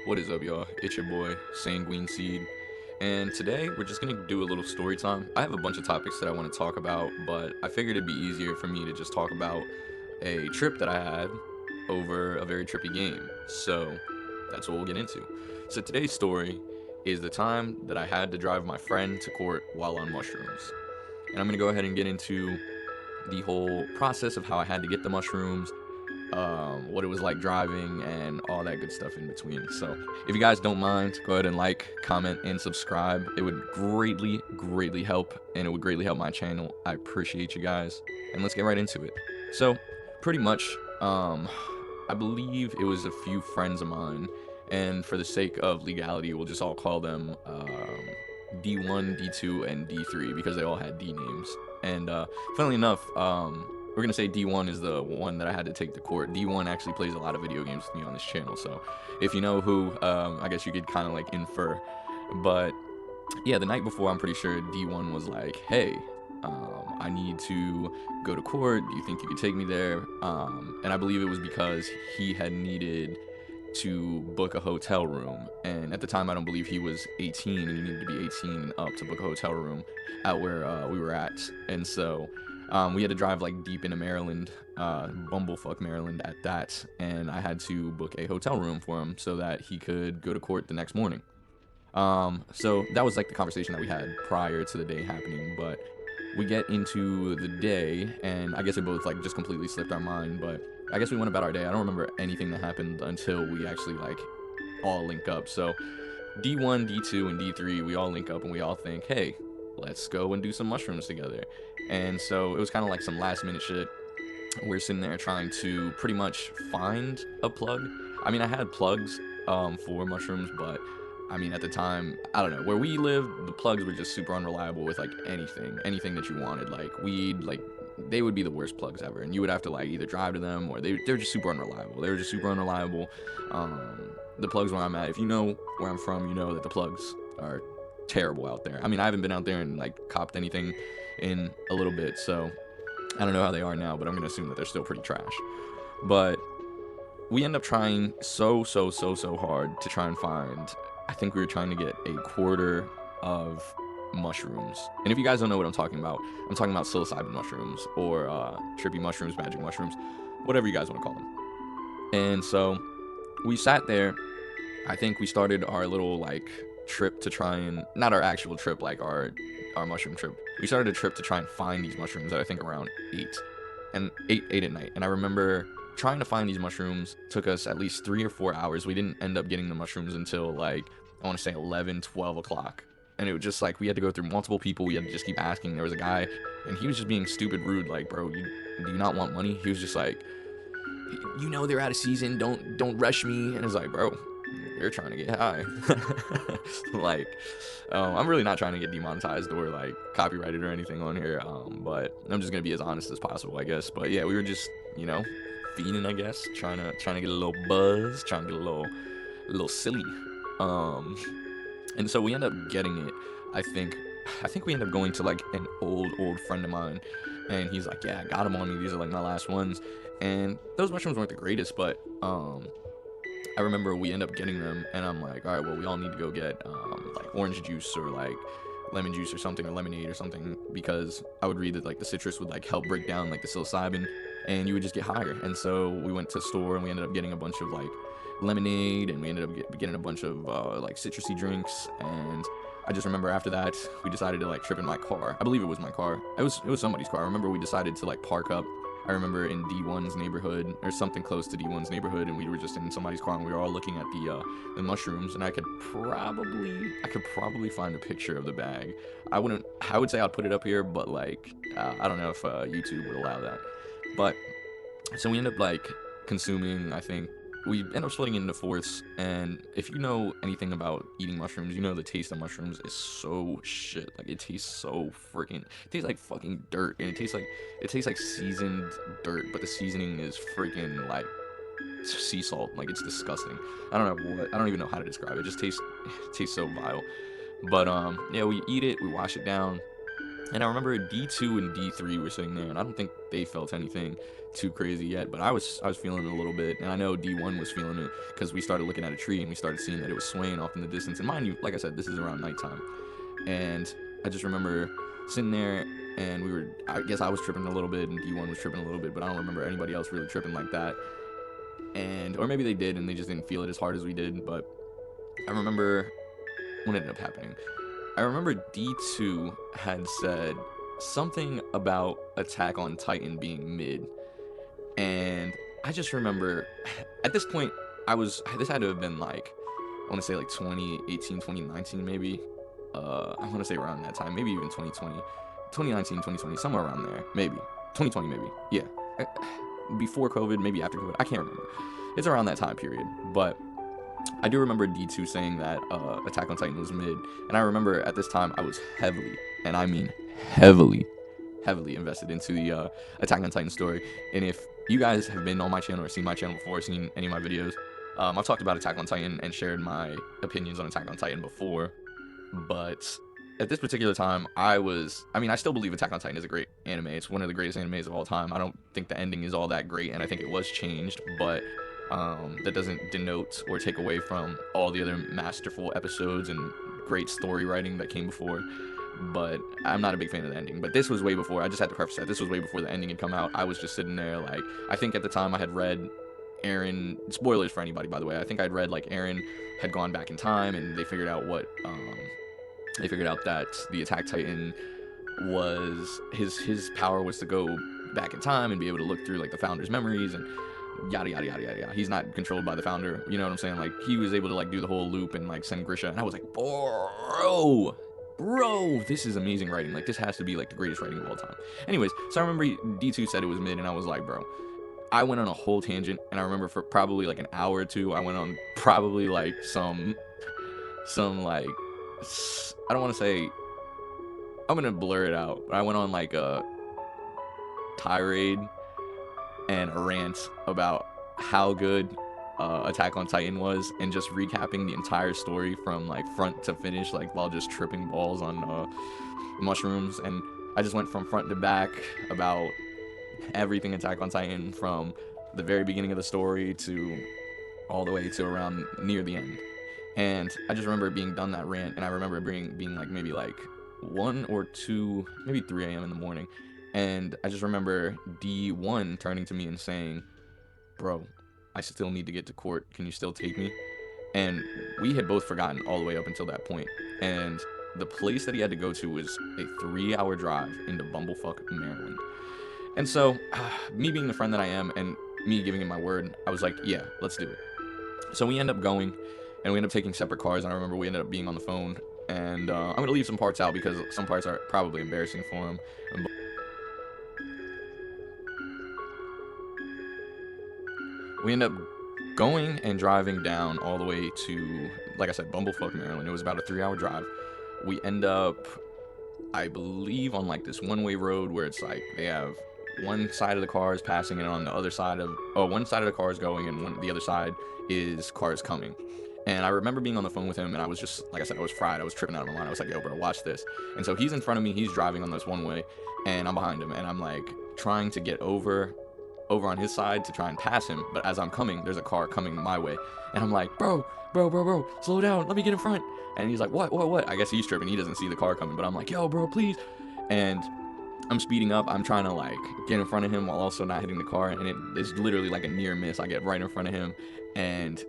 What is up, y'all? It's your boy, Sanguine Seed, and today we're just gonna do a little story time. I have a bunch of topics that I want to talk about, but I figured it'd be easier for me to just talk about a trip that I had over a very trippy game. So that's what we'll get into. So today's story is the time that I had to drive my friend to court while on mushrooms. And I'm gonna go ahead and get into the whole process of how I had to get the mushrooms, what it was like driving, and all that good stuff in between. So, if you guys don't mind, go ahead and like, comment, and subscribe. It would greatly help, and it would greatly help my channel. I appreciate you guys, and let's get right into it. So, pretty much, I believe it was a few friends of mine, and for the sake of legality, we'll just all call them D1, D2, and D3 because they all had D names. And funnily enough, we're gonna say D1 is the one that I had to take to court. D1 actually plays a lot of video games with me on this channel, so if you know who, I guess you could kind of like infer. But yeah, the night before, I'm pretty sure D1 was like, "Hey, I need to go to court. Do you think you could take me there?" And I believe it was because he had needed to book a hotel room, and at the time I don't believe he was 18, and you needed to be 18 and up to book a hotel room out where we were at. And so we had to drive like deep into Maryland, bumblefuck Maryland at that, and I had to book a hotel room for him so that he could go to court the next morning. So that was like the conversation that we had prior to the day happening. But we get into the day, and I guess it both like just completely slipped our mind. But I guess we went about our day. I don't remember anything that happened until we actually like all link up. So D1, D2, and D3, we all link up and we all think, hey, let's go and do some mushrooms together. And so it was kind of like some last minute shit. We're sitting there trying to pretty much find a plug. I mean, I had plugs for mushrooms, but I mean, at the time, I don't know, where we live, the plugs were just super unreliable with like anything that you wanted, like weed, like they would be the worst plugs ever, and you would have to like either drive to them, or they're just super unreliable. They were just super unreliable. The plugs where I'm at, if you know where I'm from, you know that the plugs are terrible out there. I mean, I haven't been out there and like copped anything in a little bit, so I don't know how they are now, but I'm gonna assume that they're still pretty trash. But we end up trying so hard to try and find. I think we were trying to get a quarter of mushrooms. And if you guys don't know what I'm talking about psilocybin mushrooms, or trippy mushrooms, magic mushrooms, whatever you guys want to call them. And so we sat there. I think we started our little like trip to try and, not our actual trip, like our mushroom trip. We started a trip to try and find these mushrooms at I think around 8 at night. And I remember trying to find these mushrooms took us at least 3 or 4 hours. We didn't end up getting the mushrooms until like, I want to say 11, 12 o'clock. And it was just like, we had to go through multiple people. We had to just keep asking. There was a guy, and he was just being stupid rude. Like, bro, do you not want money? He was just like, you know, they're out of season. Don't rush me. And it's like, bro, you're trying to get high. Like, I'm really not trying to get demonetized or like copyrighted or anything on here. But I'm just gonna be as honest as possible, I guess. But yeah, we were just, you know, fiending, I guess, trying to get a little buzz, trying to get a little silly. And so we end up getting it. I think we end up going to like an old friend of mine, and he's like, yeah, I got them on me. These are like my last ones. And those mushrooms weren't the greatest, but I remember we end up getting them, and I'm like, all right, well, we all need to go get like orange juice or like lemon juice or something, or lemonade or something, because I would read that like the citrus would like help break down like the psilocybin, and you would just get higher. And so we went to the store, and we ended up getting a bunch of like lemonade, and we ended up getting a bunch of like citrusy drinks. And I just remember after that we decided to like trip in my car. I believe it was my car. It was somebody's car. I remember we decided to like park up. I remember in D1's neighborhood, or something close to D1's neighborhood, and we were just in somebody's car, and we were all looking at the mushrooms. And I could probably find a picture of the bag. I would say I'd put it up here, but like I don't know if YouTube would allow that. But so we end up like consuming, I think we end up splitting into fourths. And if you know anything about eating mushrooms, you know the taste of mushrooms is so shit. Like, it tastes so freaking, it tastes like fucking dirt, and it tastes like seasoned dirt, but the seasoning is freaking like sea salt. Like, it's disgusting. I don't even know how to describe it. It tastes so vile. But yeah, we eat it, we wash it down. And I remember D2 and D3 were sitting there, and I don't think they felt anything. too crazy yet, but I was feeling it a little bit, and I know D1 was feeling it because we started looking at a tree and we started seeing that it was swaying off in the distance. And mind you, like I said, this is around nighttime, and I just remember sitting there, and I guess I was tripping a little bit and D1 was tripping a little bit, but I don't remember anybody else really tripping like that. And or maybe they did and they just didn't feel it as hard as we did. But I remember what ended up happening. I remember D2 had said something about Attack on Titan being mid, and I just remember at this point this had to have been like, I want to say like 2018, 2019 maybe. I want to say around that time, maybe even 2020, 2019, 2020, somewhere around there, maybe 2020, maybe, yeah, before COVID, maybe after COVID, I can't remember. It's around that time period, but I do remember D2 saying that Attack on Titan was mid, and I remember at this time I was heavily, and I mean heavily invested into the Attack on Titan story. And if you guys have been on my channel or seen my channel before, seen any of my videos, I've talked about Attack on Titan and shared my opinions on Attack on Titan before. But at this particular time, I still believe Attack on Titan is a great anime. It's one of the greatest animes of all time. I don't think the ending is all that great, and I think it was changed, but that doesn't denote or take away from all the other masterful episodes and great story writing that came before. But I'm not a big fan of the ending. But this was way before. I just had to preface that. This was way before the ending had come out. I was just sitting there, like, I think at the time I had read Eren, spoilers for anybody, by the way, I think I'd read, like, Eren had gone back in time, and they figured out that the Attack Titan was, his power was to go back in time and be able to look through, like, the founder's memories and yada yada yada yada yada. He's not controlled by the founder, you know what I'm saying? Like, he was able to, like, do the whole loop and, like, send Grisha, and I was like, bro, this is amazing writing. Like, this has to be, like, the greatest writing of all time. Anyways, so I remember D2 said it was mid, and I was like, bro, I went on a whole tangent, and I remember for probably like an hour or two, I went on probably like some like, I don't want to say, I'm gonna blur it out, but I went on like a tirade and a rant about how good Attack on Titan was, and just recapping the entire story from like front to finish, like while just tripping balls on mushrooms. And I just went from front to back about everything Attack on Titan, from the very beginning of the story to all the way to around near the end. And I just remember being done that rant, and I remember being like maybe like 1 or 2, maybe 3 a.m. in the morning, and I just remember D1 turning to me and saying, bro, I still need to get to court, can you still take me? And we had both forgotten all the way up until that point, and the place that he had to go to was a 3-hour drive into Bumblefuck, Maryland. And so, me being the friend that I am, and me giving him my word, I was like, yeah, let's do it. So we end up going, and we end up taking separate cars, and I remember we ended up being on the phone, and I'm going to leave some parts out because some parts are probably embarrassing for him. We end up going and driving down all the way to, like I said, Bumblefuck, Maryland. It was about a 3-hour drive. We end up, I believe, on like this one-way road where it's like they have one side of the cars passing, and on the other side of, one side of the cars going, and the other side is cars coming. And I remember being on the phone with him, and I was just, like I said, I was fried. I was tripping out of my mind. I was like, yo, bro, watch this. And so he's in front of me. He's driving on this one way, and I'm behind him. And I'm like trying to get over on his side to try and pass him. But as I'm coming, there's a car coming my way. And I'm like, bro, slow down. Let me get in front. And he's like, what? I guess he's tripping. He doesn't see the car coming. But I'm like, yo, bro, please. And I'm speeding up. I'm trying to like get in front of him while also not hitting the car. And it's literally like a near miss. I get right in front of him, and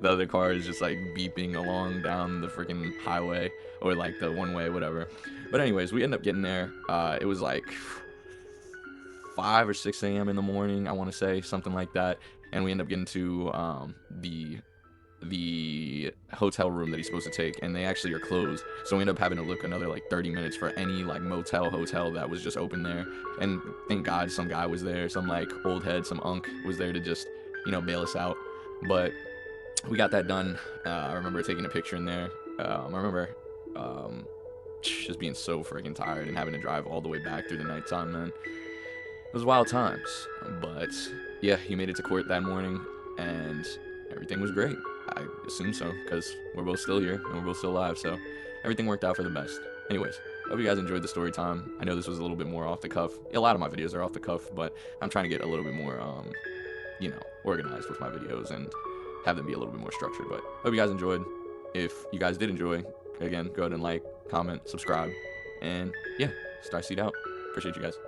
the other car is just like beeping along down the freaking highway, or like the one way, whatever. But anyways, we end up getting there. It was like 5 or 6 a.m. in the morning, I want to say, something like that. And we end up getting to the hotel room that he's supposed to take, and they actually are closed. So we end up having to look another like 30 minutes for any like motel, hotel that was just open there. And thank God some guy was there, some like old head, some unk was there to just, you know, bail us out. But we got that done. I remember taking a picture in there. I remember just being so freaking tired and having to drive all the way back through the nighttime, man. It was wild times. But yeah, he made it to court that morning, and everything was great. I assume so, because we're both still here and we're both still alive, so everything worked out for the best. Anyways, Hope you guys enjoyed the story time. I know this was a little bit more off the cuff. A lot of my videos are off the cuff, but I'm trying to get a little bit more, organized with my videos and have them be a little bit more structured. But hope you guys enjoyed. If you guys did enjoy, again, go ahead and like, comment, subscribe, and yeah, Starseed out. Appreciate you guys.